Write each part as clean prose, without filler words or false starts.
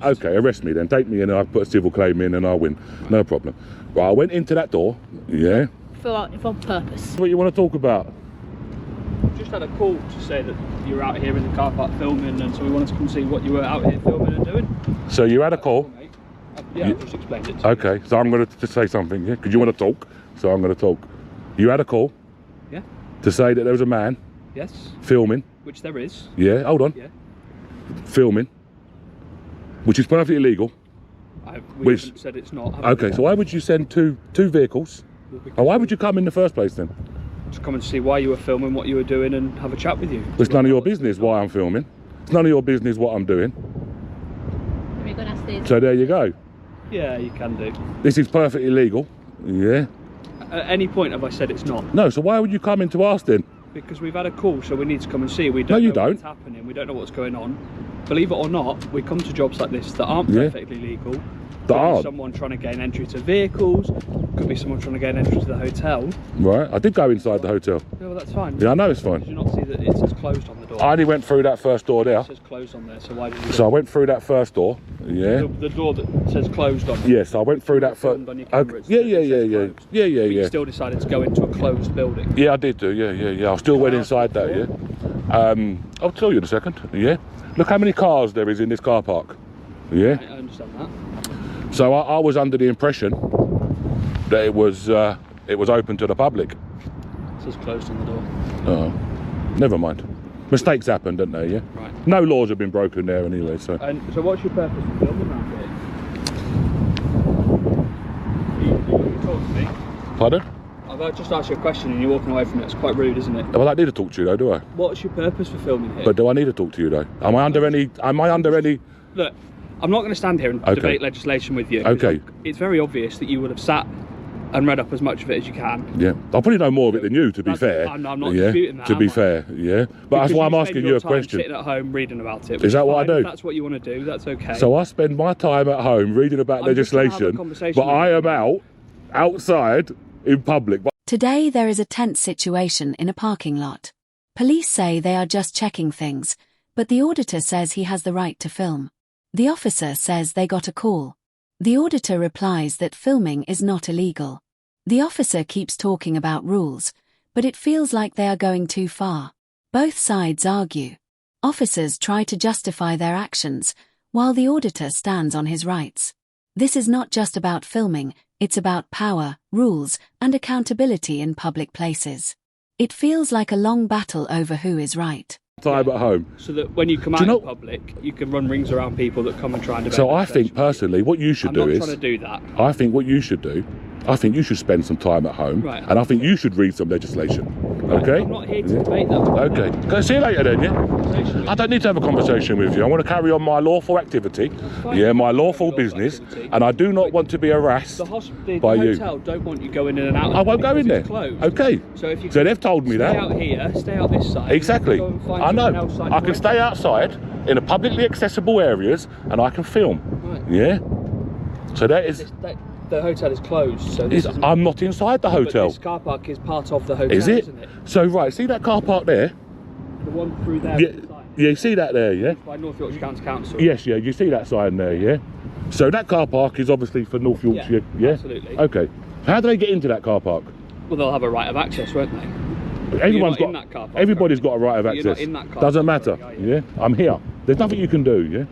Okay, arrest me then. Take me in and I'll put a civil claim in and I'll win. Right. No problem. Right, I went into that door. Yeah. For on purpose. What you want to talk about? Just had a call to say that you were out here in the car park filming, and so we wanted to come see what you were out here filming and doing. So you had a call? Yeah, I've just explained it to you. Okay, so I'm going to say something, yeah? Because you want to talk, so I'm going to talk. You had a call? Yeah. To say that there was a man? Yes. Filming? Which there is. Yeah, hold on. Yeah. Filming? Which is perfectly illegal. We haven't said it's not. Okay, so why would you send two vehicles? And why would you come in the first place then? To come and see why you were filming, what you were doing, and have a chat with you. It's none of your business why I'm filming. It's none of your business what I'm doing. So there you go. Yeah, you can do. This is perfectly legal. Yeah. At any point have I said it's not? No, so why would you come in to us then? Because we've had a call, so we need to come and see. We don't know what's happening. We don't know what's going on. Believe it or not, we come to jobs like this that aren't perfectly legal. Could be someone trying to gain entry to vehicles. Could be someone trying to gain entry to the hotel. Right, I did go inside the hotel. Yeah, well, that's fine. Yeah, I know it's fine. Did you not see that it says closed on the door? I only went through that first door there. It says closed on there, so why did you? So I went through that first door. Yeah. The door that says closed on it. Yes, I went through that first. Yeah. You still decided to go into a closed building. Yeah, I did do. Yeah. I still went inside that. Yeah. I'll tell you in a second. Yeah. Look how many cars there is in this car park. Yeah. I understand that. So I was under the impression that it was open to the public. It says closed on the door. Oh, never mind. Mistakes happen, don't they? Yeah. Right. No laws have been broken there anyway. So. And so, what's your purpose for filming around here? You talk to me. Pardon? I've just asked you a question and you're walking away from it. It's quite rude, isn't it? Well, I don't need to talk to you though, do I? What's your purpose for filming here? But do I need to talk to you though? Am I under any? Look, I'm not going to stand here and debate legislation with you. Okay. It's very obvious that you would have sat and read up as much of it as you can. Yeah, I'll probably know more of it than you, to be fair. I'm not disputing that. To be fair, yeah. But that's why I'm asking you a question. Sitting at home reading about it. Is that what I do? If that's what you want to do, that's okay. So I spend my time at home reading about legislation, but I am outside in public. Today there is a tense situation in a parking lot. Police say they are just checking things, but the auditor says he has the right to film. The officer says they got a call. The auditor replies that filming is not illegal. The officer keeps talking about rules, but it feels like they are going too far. Both sides argue. Officers try to justify their actions, while the auditor stands on his rights. This is not just about filming, it's about power, rules, and accountability in public places. It feels like a long battle over who is right. Time at home. So that when you come out in public, you can run rings around people that come and try and debate. So I think personally what you should do is... I'm not trying to do that. I think what you should do, I think you should spend some time at home. Right. And I think you should read some legislation. Right. Okay? I'm not here to debate that. Okay. Go see you later then, yeah? I don't need to have a conversation with you. I want to carry on my lawful activity. Yeah, my lawful business. And I do not want to be harassed by you. The hotel don't want you going in and out. I won't go in there. Closed. Okay. So they've told me that. Stay out here, stay out this side. Exactly. I know. I can stay outside in a publicly accessible areas and I can film. Right. Yeah. So that is... The hotel is closed, so I'm not inside the hotel. But this car park is part of the hotel, is it? Isn't it? So right, see that car park there? The one through there. Yeah, you see that there, yeah? By North Yorkshire County Council. Yes, yeah, you see that sign there, yeah? So that car park is obviously for North Yorkshire, yeah? Absolutely. Okay. How do they get into that car park? Well, they'll have a right of access, won't they? Everyone's got. In that car park, everybody's got a right of access. You're not in that car Doesn't park, matter. Yeah, I'm here. There's nothing you can do. Yeah.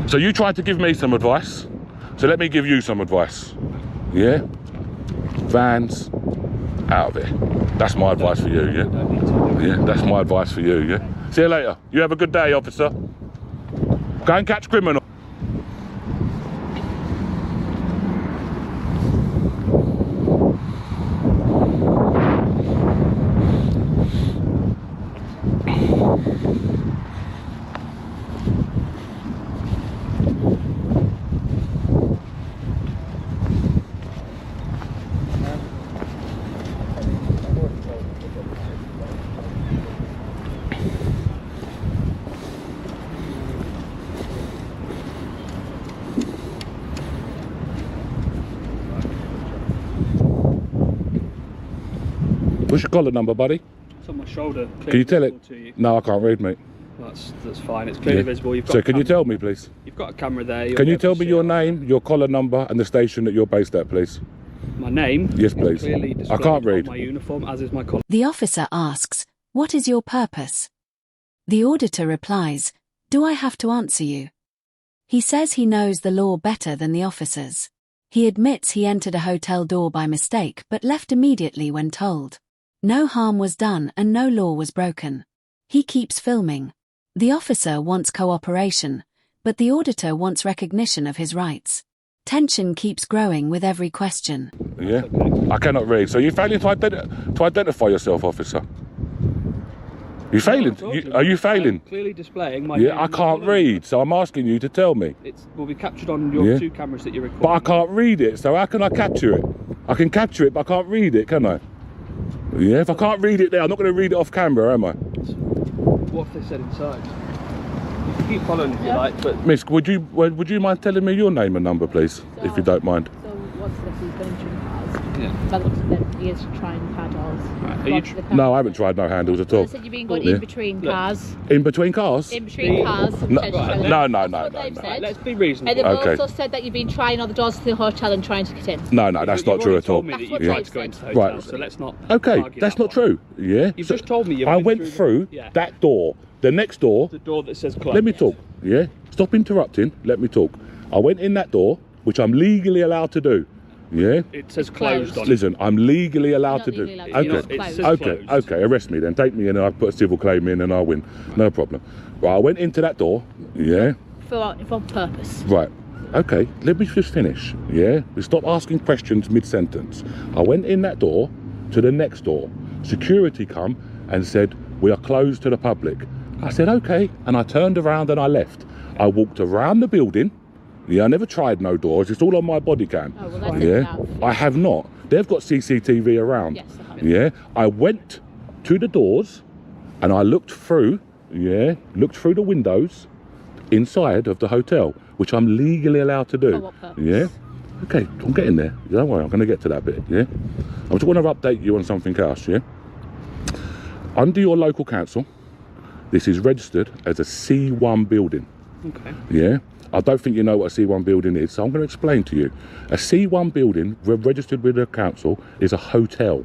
So you tried to give me some advice. So let me give you some advice. Yeah. Vans out of it. That's my advice for you. Yeah. Yeah. That's my advice for you. Yeah. See you later. You have a good day, officer. Go and catch criminal. What's your collar number, buddy? It's on my shoulder. Can you tell it? No, I can't read, mate. That's fine. It's clearly visible. You've got so can you tell me, please? You've got a camera there. Can you tell me your name, your collar number, and the station that you're based at, please? My name? Yes, please. Clearly I can't read. on my uniform, as is my collar. The officer asks, "What is your purpose?" The auditor replies, "Do I have to answer you?" He says he knows the law better than the officers. He admits he entered a hotel door by mistake but left immediately when told. No harm was done and no law was broken. He keeps filming. The officer wants cooperation, but the auditor wants recognition of his rights. Tension keeps growing with every question. Yeah, I cannot read. So you're failing to identify yourself, officer. You're failing. Are you failing? I'm clearly displaying my. Yeah, I can't read, so I'm asking you to tell me. It will be captured on your 2 cameras that you're recording. But I can't read it, so how can I capture it? I can capture it, but I can't read it, can I? Yeah, if I can't read it there, I'm not going to read it off camera, am I? What if they said inside? You can keep following if you like, but... Miss, would you mind telling me your name and number, please, if you don't mind? So what's this? He's going to cars. Yeah. By the looks of it, he is trying paddles. Right. No, I haven't tried no handles at all. So you've been going in between cars. In between cars? In between cars. No. Right, let's be reasonable. And they've also said that you've been trying all the doors to the hotel and trying to get in. No, that's not true at all. You've already told me that you tried to go into the hotel, Right. so let's not Okay, that's not true. Yeah. You've just told me I went through that door. The next door. The door that says closed. Let me talk. Yeah. Stop interrupting. Let me talk. I went in that door, which I'm legally allowed to do. Yeah. It says closed on it. Listen, I'm legally allowed to do. Okay. Okay. Arrest me then. Take me in and I'll put a civil claim in and I'll win. No problem. Right. I went into that door. Yeah. For purpose. Right. Okay. Let me just finish. Yeah. We stop asking questions mid-sentence. I went in that door to the next door. Security come and said, "We are closed to the public." I said, "Okay," and I turned around and I left. I walked around the building. Yeah, I never tried no doors. It's all on my body cam. Oh, well, that's yeah, I have not. They've got CCTV around. Yes, I have. Yeah, I went to the doors and I looked through. Yeah, looked through the windows inside of the hotel, which I'm legally allowed to do. For what purpose? Yeah. Okay, I'm getting there. Don't worry, I'm going to get to that bit. Yeah. I just want to update you on something else. Yeah. Under your local council, this is registered as a C1 building. Okay. Yeah. I don't think you know what a C1 building is, so I'm going to explain to you. A C1 building registered with the council is a hotel.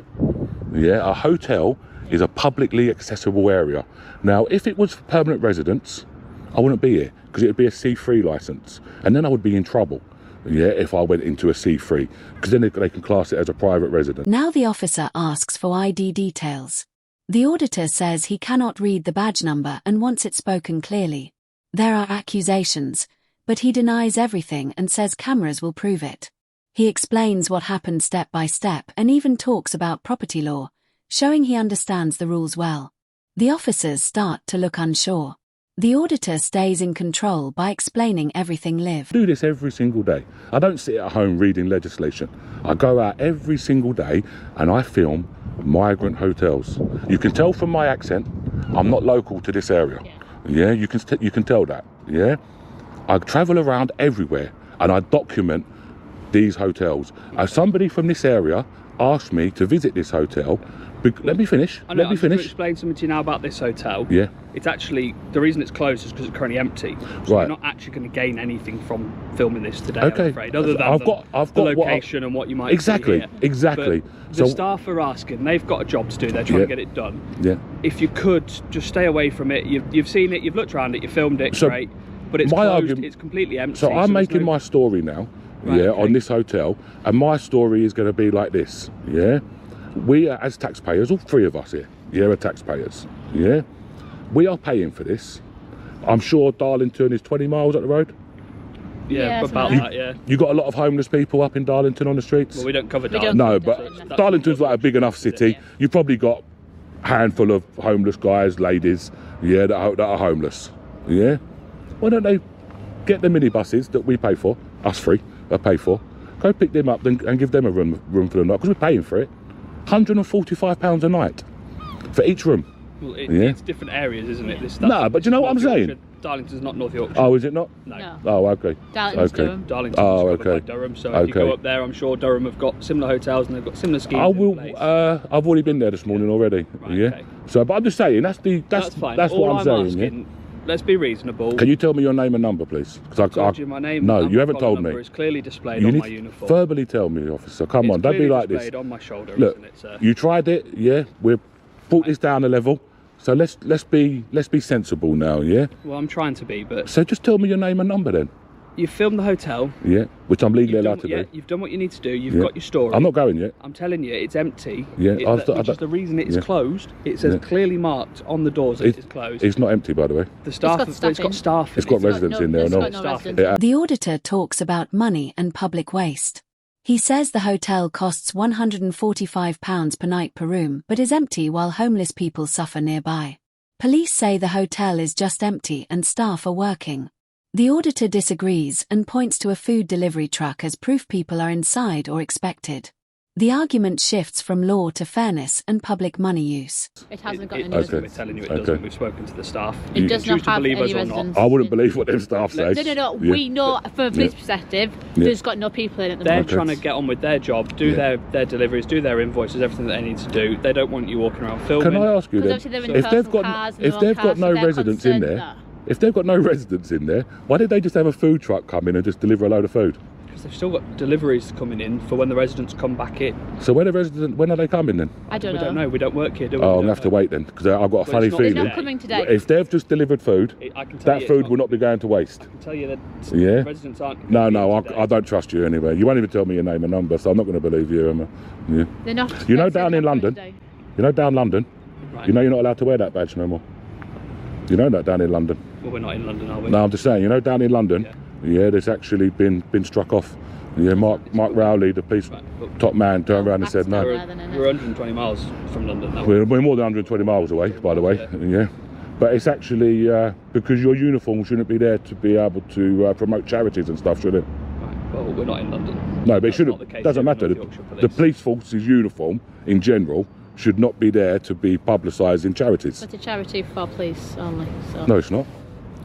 Yeah, a hotel is a publicly accessible area. Now, if it was for permanent residents, I wouldn't be here because it would be a C3 licence, and then I would be in trouble. Yeah, if I went into a C3, because then they can class it as a private residence. Now the officer asks for ID details. The auditor says he cannot read the badge number and wants it spoken clearly. There are accusations, but he denies everything and says cameras will prove it. He explains what happened step by step and even talks about property law, showing he understands the rules well. The officers start to look unsure. The auditor stays in control by explaining everything live. I do this every single day. I don't sit at home reading legislation. I go out every single day and I film migrant hotels. You can tell from my accent, I'm not local to this area. Yeah, you can tell that. Yeah. I travel around everywhere and I document these hotels. As somebody from this area asked me to visit this hotel. Let me finish. I'm going to explain something to you now about this hotel. Yeah. It's actually, the reason it's closed is because it's currently empty. So right. You're not actually going to gain anything from filming this today, okay. I'm afraid, other than the location and what you might see here. Exactly. But the staff are asking, they've got a job to do, they're trying to get it done. Yeah. If you could, just stay away from it. You've seen it, you've looked around it, you filmed it, great. But it's closed, it's completely empty. So I'm making my story now, on this hotel, and my story is going to be like this, yeah? We are, as taxpayers, all 3 of us here, are taxpayers, yeah? We are paying for this. I'm sure Darlington is 20 miles up the road. Yeah, about that, yeah. You got a lot of homeless people up in Darlington on the streets? Well, we don't cover Darlington. No, but Darlington's like a big enough city. You've probably got a handful of homeless guys, ladies, yeah, that are homeless, yeah? Why don't they get the minibuses that we pay for, us 3 pay for, go pick them up and give them a room for the night, because we're paying for it. £145 a night for each room. Well, it's different areas, isn't it? No, but do you know what I'm saying? Darlington's not North Yorkshire. Oh, is it not? No. Oh, okay. Darlington's Durham. Darlington's covered by Durham, so if you go up there, I'm sure Durham have got similar hotels and they've got similar schemes in place. I've already been there this morning already. Right, yeah. okay. So, but I'm just saying, that's fine. That's All what I'm saying. asking, let's be reasonable. Can you tell me your name and number, please? I told you my name. No, and you haven't told me. It's clearly displayed You on need my uniform. verbally tell me, officer. Come on, don't be like this. It's on my shoulder, Look, isn't it, sir? you tried it, yeah. We've brought this down a level, so let's be sensible now, yeah. Well, I'm trying to be, but So just tell me your name and number then. you filmed the hotel. Yeah, which I'm legally allowed to do. You've done what you need to do. You've got your story. I'm not going yet. I'm telling you, it's empty. Yeah, which is the reason it's closed. It says clearly marked on the doors that it is closed. It's not empty, by the way. The staff, it's got staff. It's got residents in there. It's got No, no residents. The auditor talks about money and public waste. He says the hotel costs £145 per night per room but is empty while homeless people suffer nearby. Police say the hotel is just empty and staff are working. The auditor disagrees and points to a food delivery truck as proof people are inside or expected. The argument shifts from law to fairness and public money use. It hasn't got any We're residents. telling you it doesn't. We've spoken to the staff. It does not Choose to have believe any us or not. residents. I wouldn't believe what them staff say. No. We know from a police perspective, there's got no people in it at the They're moment. trying to get on with their job, do their deliveries, do their invoices, everything that they need to do. They don't want you walking around filming. Can I ask you then, Because obviously they're in if they've personal got cars and if their own they've got cars, no so they're residents in concerned there, that- if they've got no residents in there, why did they just have a food truck come in and just deliver a load of food? Because they've still got deliveries coming in for when the residents come back in. So when are they coming then? I don't We know. don't know. We don't work here, do we? Oh, I'm We gonna don't have to know. wait then, because I've got a funny it's not- They're feeling. not coming today. If they've just delivered food, I can tell that you food it's will not be going to waste. I can tell you that Yeah? residents aren't. No, today. I don't trust you anyway. You won't even tell me your name and number, so I'm not going to believe you, Emma. Yeah. They're not. You know down in London, down London, Right. you know you're not allowed to wear that badge no more. You know that down in London. Well, we're not in London, are we? No, I'm just saying, you know down in London, yeah, there's actually been struck off. Yeah, Mark Rowley, the police top man, turned around and said no. We're 120 miles from London now. We're more than 120 miles away, by the way. Yeah. But it's actually because your uniform shouldn't be there to be able to promote charities and stuff, should it? Right. Well, we're not in London. No, but it That's shouldn't. not the case Doesn't here in matter. North Yorkshire The police force's uniform, in general, should not be there to be publicising charities. It's a charity for police only. So. No, it's not.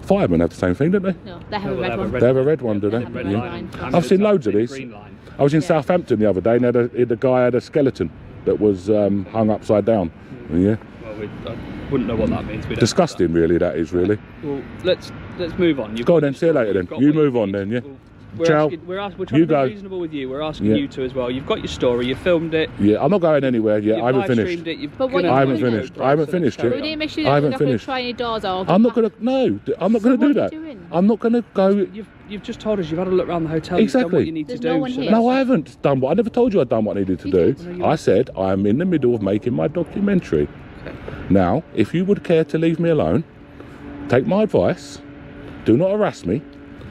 Firemen have the same thing, don't they? No, they have No, a red one. They have a red one, do they? have a red Yeah. line. I've seen loads of these. Green line. I was in Yeah. Southampton the other day, and the guy had a skeleton that was hung upside down. Yeah. Well, I wouldn't know what that means. We don't Disgusting, really, that is, really. Well, let's move on. Go on then, see you later then. You move on then, yeah. We're Ciao. we're trying You to be go. reasonable with you. We're asking Yeah. you to as well. You've got your story. You filmed it. Yeah, I'm not going anywhere yet. You've I haven't live finished. streamed it. You've But what gonna- you I haven't doing finished. Right, I haven't so finished let's it. But we carry didn't on. make sure I that haven't you're not going to finished. try any doors out. I'm not gonna. No, I'm not gonna So what do are that. you doing? I'm not gonna go. You've just told us you've had a look around the hotel. You've done Exactly. what you need There's to no do. one so here. that's- No, I haven't done what I never told you I'd done what I needed to You do. did. I said I'm in the middle of making my documentary. Now, if you would care to leave me alone, take my advice. Do not harass me.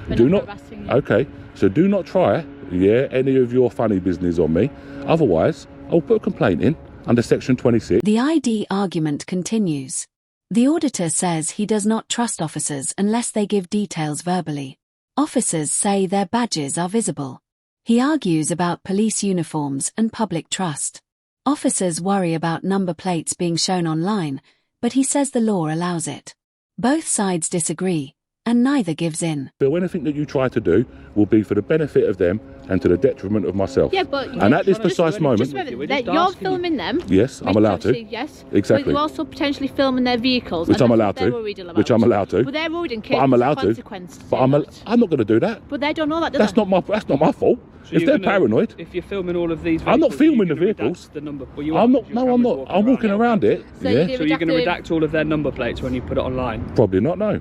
We're Do not not. harassing you. Okay, so do not try, any of your funny business on me. Otherwise, I'll put a complaint in under Section 26. The ID argument continues. The auditor says he does not trust officers unless they give details verbally. Officers say their badges are visible. He argues about police uniforms and public trust. Officers worry about number plates being shown online, but he says the law allows it. Both sides disagree, and neither gives in. Bill, anything that you try to do will be for the benefit of them and to the detriment of myself. Yeah, but And at this just- precise just moment, Just remember We're that just you're asking you. filming them. yes, I'm which allowed to. obviously- Yes. Exactly. But you're also potentially filming their vehicles. Which and I'm that's allowed what they're to. worried about. Which I'm allowed to. But they're worried in case But I'm allowed to. consequence to But their notes. I'm not going to do that. But they don't know that, do That's they? not my fault. So If you're they're gonna- paranoid, If you're filming all of these I'm not vehicles, filming you're the gonna vehicles. redact the number. Well, you I'm are, not. because No, your I'm camera's not. I'm walking around it. So Yeah. you So you're going to Redacted- redact all of their number plates when you put it online. Probably not. No.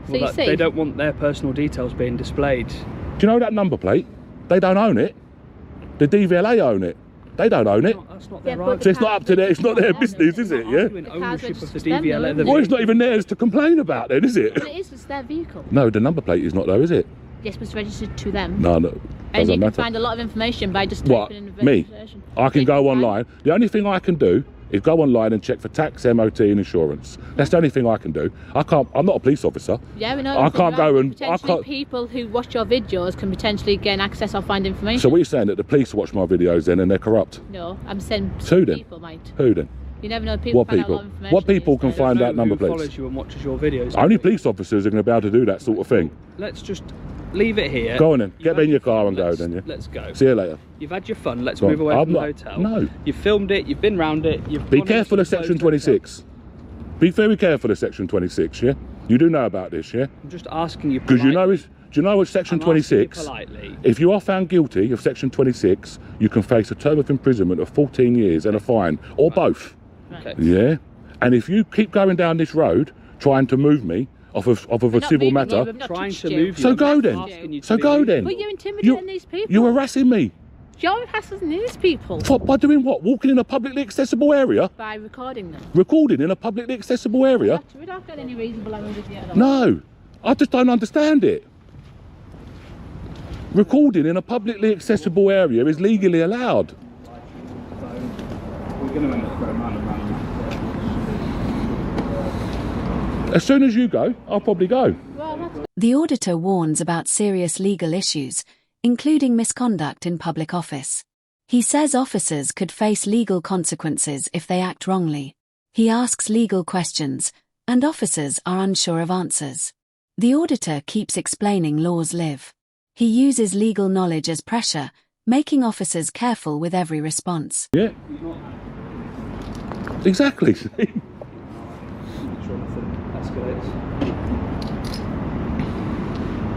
So you see, They don't want their personal details being displayed. Do you know that number plate? They don't own it. The DVLA own it. They don't own it. That's not Yeah, their but right. So it's not up to their. It's not their business, is it? Yeah. Arguing The car's ownership of the registered to them, DVLA. though, Well, it's not even theirs to complain about, then, is it? But it is, it's their vehicle. No, the number plate is not though, is it? Yes, but it's registered to them. No, no. And you Doesn't can matter. find a lot of information by just What? typing in the Me? version. I can You go find- online. The only thing I can do is go online and check for tax, MOT and insurance. That's the only thing I can do. I can't, I'm not a police officer. Yeah, we know. I can't go and- I Potentially can't- people who watch your videos can potentially gain access or find information. So what are you saying, that the police watch my videos then and they're corrupt? No, I'm saying Who some then? people might. Who then? You never know. People What find out a people? lot of information What people these can days. find Know out number who plates? follows you and watches your videos. Only police officers are going to be able to do that sort of thing. Let's just leave it here. Go on then. You've Get had me in your fun, car and go let's- then, yeah? Let's go. See you later. You've had your fun. Let's Go on. move away I'm from the not- hotel. no. You've filmed it. You've been round it. You've Be gone careful into of the Section closed hotel. 26. Be very careful of Section 26, yeah? You do know about this, yeah? I'm just asking you because politely. do you know with Section 26, if you are found guilty of Section 26, you can face a term of imprisonment of 14 years and a fine, or both. Okay. Yeah? And if you keep going down this road trying to move me off of a civil matter, Trying to move you. so go then. So go then. But you're intimidating these people. You're harassing me. You're harassing these people. By doing what? Walking in a publicly accessible area? By recording them. Recording in a publicly accessible area? We don't get any reasonable language with you at all. No. I just don't understand it. Recording in a publicly accessible area is legally allowed. We're going to end up going round and round. As soon as you go, I'll probably go. The auditor warns about serious legal issues, including misconduct in public office. He says officers could face legal consequences if they act wrongly. He asks legal questions, and officers are unsure of answers. The auditor keeps explaining laws live. He uses legal knowledge as pressure, making officers careful with every response. Yeah. Exactly.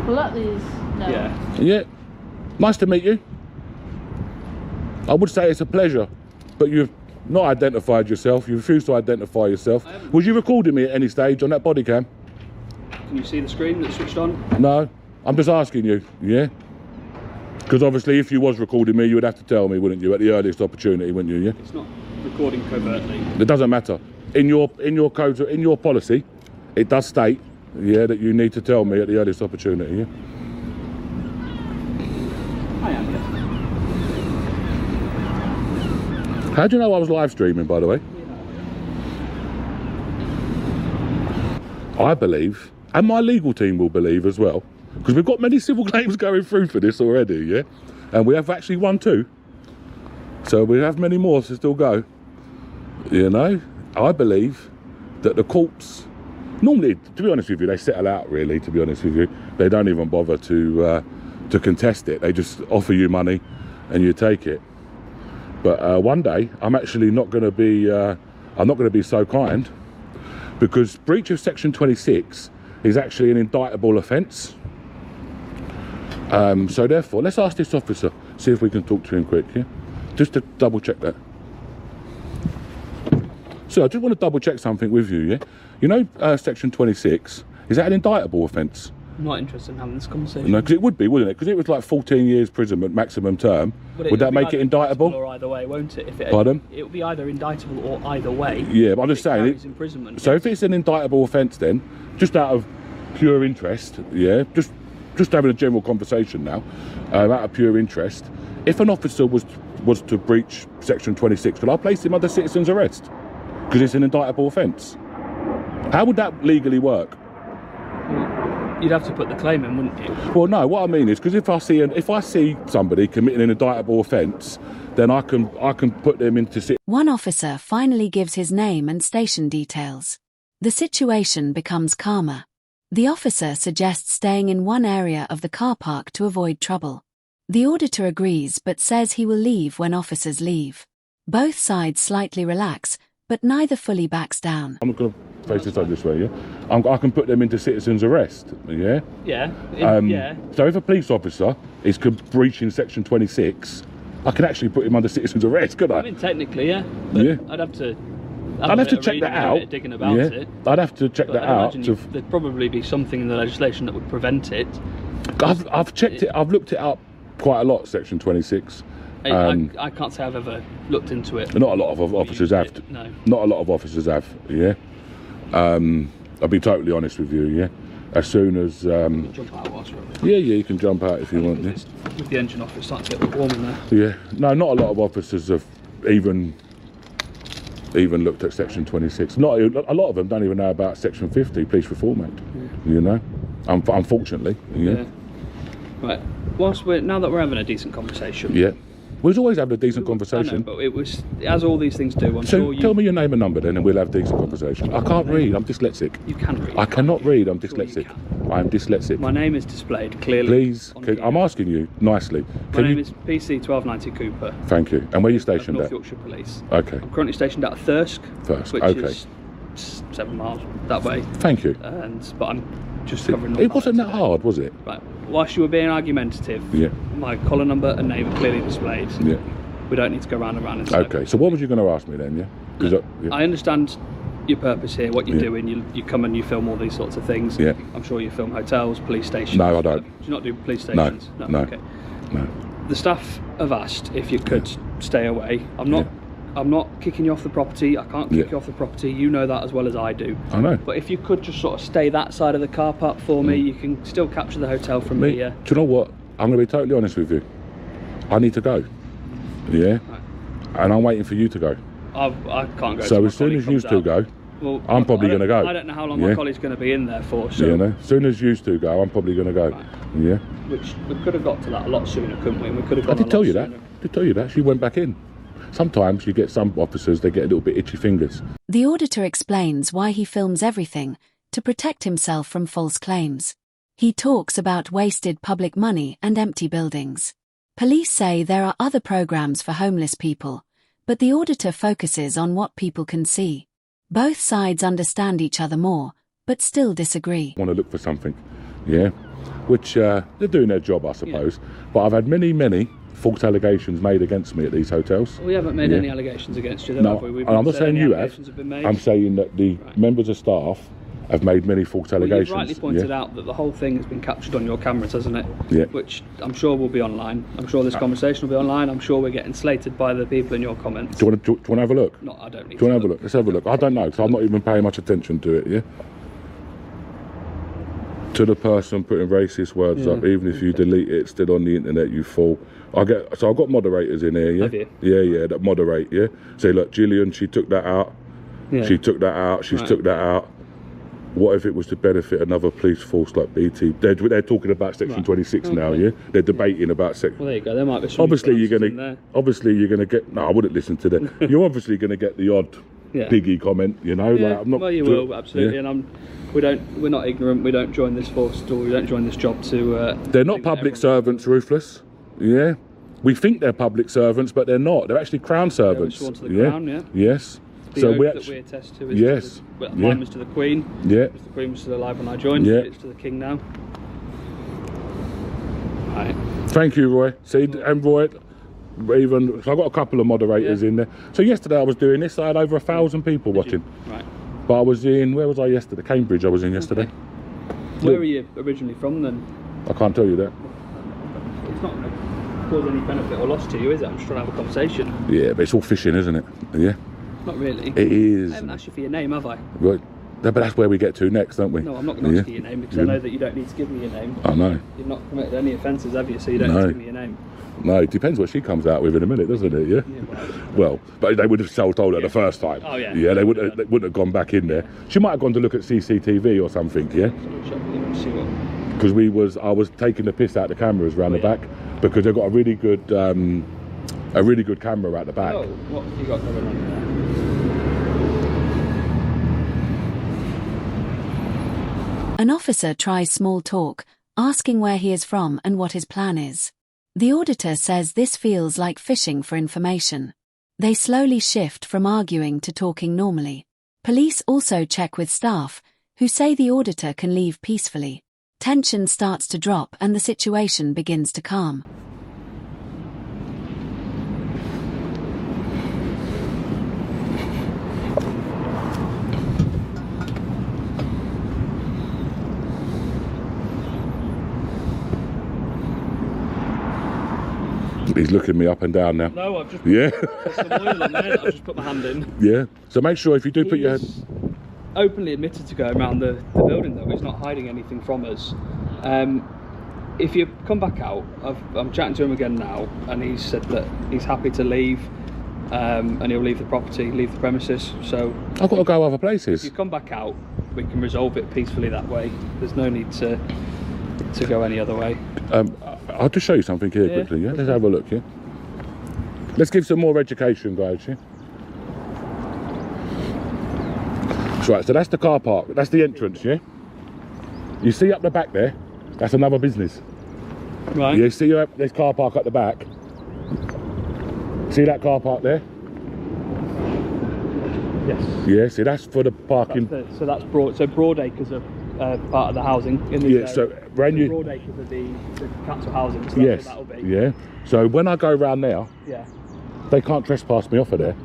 Well, that is no. Yeah. Yeah. Nice to meet you. I would say it's a pleasure, but you've not identified yourself. You refused to identify yourself. Was you recording me at any stage on that body cam? Can you see the screen that's switched on? No. I'm just asking you, yeah? Because obviously if you was recording me, you would have to tell me, wouldn't you, at the earliest opportunity, wouldn't you, yeah? It's not recording covertly. It doesn't matter. In your code, in your policy, it does state, yeah, that you need to tell me at the earliest opportunity, yeah? I am, yes. How do you know I was live streaming, by the way? I believe, and my legal team will believe as well, because we've got many civil claims going through for this already, yeah? And we have actually won 2. So we have many more to still go. You know, I believe that the courts, normally, to be honest with you, they settle out really, to be honest with you. They don't even bother to contest it. They just offer you money and you take it. But one day, I'm actually not going to be, so kind, because breach of Section 26 is actually an indictable offence. So therefore, let's ask this officer, see if we can talk to him quick, yeah? Just to double check that. So I just want to double check something with you, yeah? You know Section 26, is that an indictable offence? I'm not interested in having this conversation. No, because it would be, wouldn't it? Because it was like 14 years imprisonment maximum term. Would that make it indictable? Or either way, won't it? Pardon? It will be either indictable or either way. Yeah, but I'm just saying. Imprisonment. So if it's an indictable offence then, just out of pure interest, yeah, just having a general conversation now, out of pure interest, if an officer was to breach Section 26, could I place him under citizen's arrest? Because it's an indictable offence. How would that legally work? You'd have to put the claim in, wouldn't you? Well, no. What I mean is, because if I see somebody committing an indictable offence, then I can put them into. One officer finally gives his name and station details. The situation becomes calmer. The officer suggests staying in one area of the car park to avoid trouble. The auditor agrees but says he will leave when officers leave. Both sides slightly relax, but neither fully backs down. I'm going to face this over this way, yeah? I can put them into citizen's arrest, yeah? Yeah. Yeah. So if a police officer is breaching Section 26, I can actually put him under citizen's arrest, could I? I mean, technically, yeah. But yeah. I'd have to check that out. Digging about it. I'd have to check that out. There'd probably be something in the legislation that would prevent it. I've checked it. I've looked it up quite a lot. Section 26. I can't say I've ever looked into it. Not a lot of officers have. No. Not a lot of officers have. Yeah. I'll be totally honest with you. Yeah. As soon as. Jump out whilst we're up there. Yeah, you can jump out if you want. Yeah. With the engine off, it's starting to get a bit warm in there. Yeah. No, not a lot of officers have even looked at Section 26. Not a lot of them don't even know about Section 50, Police Reform Act. Yeah. You know, unfortunately. Yeah. Right. Now that we're having a decent conversation. Yeah. We was always having a decent conversation. I know, but it was, as all these things do, Tell me your name and number then, and we'll have a decent conversation. I can't read, I'm dyslexic. You can read. I cannot read, I'm dyslexic. I'm dyslexic. My name is displayed clearly. Please, I'm asking you nicely. My name is PC 1290 Cooper. Thank you. And where are you stationed North at? Yorkshire Police. Okay. I'm currently stationed at Thirsk. Which is 7 miles that way. Thank you. But I'm just covering. It wasn't that hard, was it? Right. Whilst you were being argumentative, my collar number and name are clearly displayed. Yeah. We don't need to go round and round. And okay. So what was you going to ask me then? Yeah. Because I understand your purpose here, what you're doing. You come and you film all these sorts of things. Yeah. I'm sure you film hotels, police stations. No, I don't. Do you not do police stations? No. Okay. No. The staff have asked if you could stay away. I'm not kicking you off the property. I can't kick you off the property. You know that as well as I do. I know. But if you could just sort of stay that side of the car park for me, you can still capture the hotel from here. Do you know what? I'm going to be totally honest with you. I need to go. Yeah. Right. And I'm waiting for you to go. I can't go. So as soon as you two go, well, I'm probably going to go. I don't know how long my colleague's going to be in there for. So. You know, as soon as you two go, I'm probably going to go. Right. Yeah. Which we could have got to that a lot sooner, couldn't we? We could have. I did tell you that. I did tell you that. She went back in. Sometimes you get some officers, they get a little bit itchy fingers. The auditor explains why he films everything, to protect himself from false claims. He talks about wasted public money and empty buildings. Police say there are other programs for homeless people, but the auditor focuses on what people can see. Both sides understand each other more, but still disagree. Want to look for something, yeah? Which they're doing their job, I suppose. But I've had many false allegations made against me at these hotels. We haven't made any allegations against you, though, have we? I'm not saying you have. I'm saying that the members of staff have made many false allegations. You've rightly pointed out that the whole thing has been captured on your cameras, hasn't it? Yeah. Which I'm sure will be online. I'm sure this conversation will be online. I'm sure we're getting slated by the people in your comments. Do you want to have a look? No, I don't need to. Do you want to have a look? Let's have a look. I don't know, because I'm not even paying much attention to it, yeah? To the person putting racist words up, even if you delete it, it's still on the internet, you fool. So I've got moderators in here, yeah? Have you? Yeah, that moderate, yeah? Say, look, Gillian, she took that out. Yeah. She took that out. She's took that out. What if it was to benefit another police force like BT? They're talking about Section 26 now, yeah? They're debating about Section... Well, there you go. There might be some... Obviously, you're going to get... No, I wouldn't listen to them. You're obviously going to get the odd piggy comment, you know? Yeah, like, I'm not, well, you will, absolutely. And we're not ignorant. We don't join this force or we don't join this job to... they're not public servants, Ruthless. Yeah? We think they're public servants, but they're not. They're actually Crown servants. Yeah, to the Crown, yeah. Yes. The so that we attest to is mine was to the Queen. Yeah. The Queen was still alive when I joined. Yeah. It's to the King now. Right. Thank you, Roy. See, and Roy, even so I've got a couple of moderators in there. So yesterday I was doing this. I had over 1,000 people watching. Right. But I was in. Where was I yesterday? Cambridge. I was in yesterday. Okay. Where were you originally from then? I can't tell you that. It's not going to cause any benefit or loss to you, is it? I'm just trying to have a conversation. Yeah, but it's all fishing, isn't it? Yeah. Not really. It is. I haven't asked you for your name, have I? Right. But that's where we get to next, don't we? No, I'm not going to ask you your name because I know that you don't need to give me your name. I know. You've not committed any offences, have you? So you don't need to give me your name. No, it depends what she comes out with in a minute, doesn't it? Yeah. Well, but they would have told her the first time. Oh yeah. Yeah, they wouldn't have gone back in there. She might have gone to look at CCTV or something. Yeah. Because I was taking the piss out the cameras around the back because they've got a really good camera at the back. Oh, what have you got going on there? An officer tries small talk, asking where he is from and what his plan is. The auditor says this feels like fishing for information. They slowly shift from arguing to talking normally. Police also check with staff, who say the auditor can leave peacefully. Tension starts to drop and the situation begins to calm. He's looking me up and down now. No, I've just put some oil in there. I've just put my hand in. Yeah. So make sure if you do put your head... openly admitted to going around the building though. He's not hiding anything from us. If you come back out, I'm chatting to him again now, and he said that he's happy to leave, and he'll leave the property, leave the premises. So I've got to go other places. If you come back out, we can resolve it peacefully that way. There's no need to go any other way. I'll just show you something here quickly. Yeah, let's have a look. Yeah. Let's give some more education, guys. Yeah. Right, so that's the car park. That's the entrance. Yeah. You see up the back there? That's another business. Right. You see this car park at the back? See that car park there? Yes. Yeah, see, that's for the parking. So that's Broadacres are part of the housing in the area. So when you Broadacres are the council housing. So that's yes, what that'll be. yeah. So when I go around there, Yeah. they can't trespass me off of there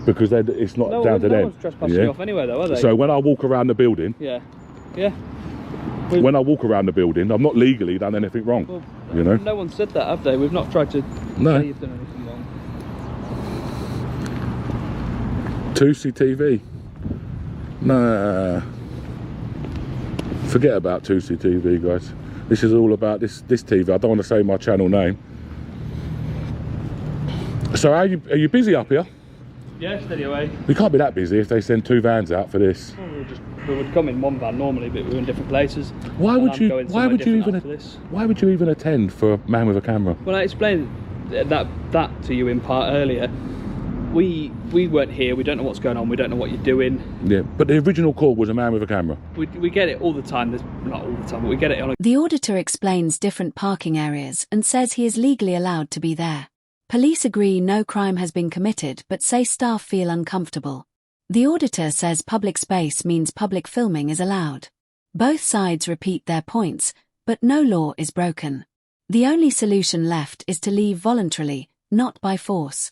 because it's not down to them. No one's trespassing you off anyway, though, are they? So when I walk around the building, yeah. When I walk around the building, I've not legally done anything wrong. Well, you know. No one said that, have they? We've not tried to say you've done anything wrong. 2CTV. Nah. Forget about 2CTV, guys. This is all about this TV. I don't want to say my channel name. So are you busy up here? Yeah, steady away. We can't be that busy if they send 2 vans out for this. Well, we would come in one van normally, but we're in different places. Why would you even attend for a man with a camera? Well, I explained that to you in part earlier. We weren't here. We don't know what's going on. We don't know what you're doing. Yeah, but the original call was a man with a camera. We get it all the time. Not all the time, but we get it on. The auditor explains different parking areas and says he is legally allowed to be there. Police agree no crime has been committed but say staff feel uncomfortable. The auditor says public space means public filming is allowed. Both sides repeat their points, but no law is broken. The only solution left is to leave voluntarily, not by force.